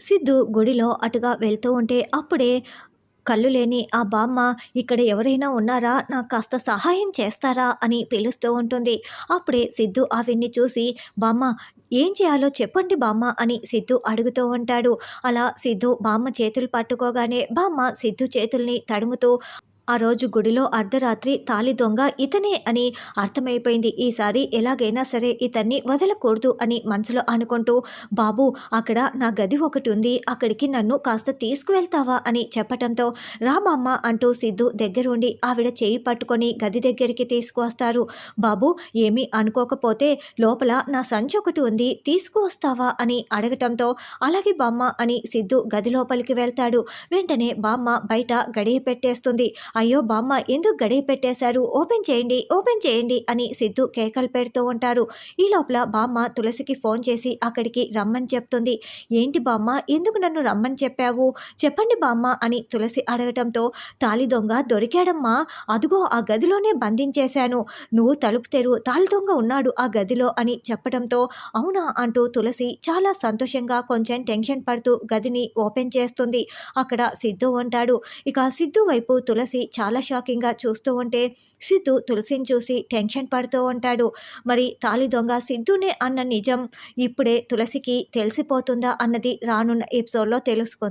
సిద్ధు గుడిలో అటుగా వెళ్తూ ఉంటే అప్పుడే కళ్ళు లేని ఆ బామ్మ ఇక్కడ ఎవరైనా ఉన్నారా? నాకు కాస్త సహాయం చేస్తారా? అని పిలుస్తూ ఉంటుంది. అప్పుడే సిద్ధు ఆవిడ్ని చూసి బామ్మ ఏం చేయాలో చెప్పండి బామ్మ అని సిద్ధు అడుగుతూ ఉంటాడు. అలా సిద్ధు బామ్మ చేతులు పట్టుకోగానే బామ్మ సిద్ధు చేతుల్ని తడుముతూ ఆ రోజు గుడిలో అర్ధరాత్రి తాళి దొంగ ఇతనే అని అర్థమైపోయింది. ఈసారి ఎలాగైనా సరే ఇతన్ని వదలకూడదు అని మనసులో అనుకుంటూ, బాబు అక్కడ నా గది ఒకటి ఉంది. అక్కడికి నన్ను కాస్త తీసుకువెళ్తావా అని చెప్పటంతో, రా బామ్మ అంటూ సిద్ధు దగ్గరుండి ఆవిడ చేయి పట్టుకొని గది దగ్గరికి తీసుకువస్తారు. బాబు ఏమీ అనుకోకపోతే లోపల నా సంచి ఒకటి ఉంది తీసుకువస్తావా అని అడగటంతో, అలాగే బామ్మ అని సిద్ధు గది లోపలికి వెళ్తాడు. వెంటనే బామ్మ బయట గడియ పెట్టేస్తుంది. అయ్యో బామ్మ ఎందుకు గడియ పెట్టేశారు? ఓపెన్ చేయండి, ఓపెన్ చేయండి అని సిద్ధు కేకలు పెడుతూ ఉంటారు. ఈ లోపల బామ్మ తులసికి ఫోన్ చేసి అక్కడికి రమ్మని చెప్తుంది. ఏంటి బామ్మ ఎందుకు నన్ను రమ్మని చెప్పావు? చెప్పండి బామ్మ అని తులసి అడగటంతో, తాళి దొంగ దొరికాడమ్మా, అదుగో ఆ గదిలోనే బంధించేశాను, నువ్వు తలుపు తెరువు, తాళి దొంగ ఉన్నాడు ఆ గదిలో అని చెప్పడంతో, అవునా అంటూ తులసి చాలా సంతోషంగా కొంచెం టెన్షన్ పడుతూ గదిని ఓపెన్ చేస్తుంది. అక్కడ సిద్ధు ఉంటాడు. ఇక సిద్ధు వైపు తులసి చాలా షాకింగ్గా చూస్తూ ఉంటే సిద్ధు తులసిని చూసి టెన్షన్ పడుతూ ఉంటాడు. మరి తాళి దొంగ సిద్ధునే అన్న నిజం ఇప్పుడే తులసికి తెలిసిపోతుందా అన్నది రానున్న ఎపిసోడ్లో తెలుసుకుందాం.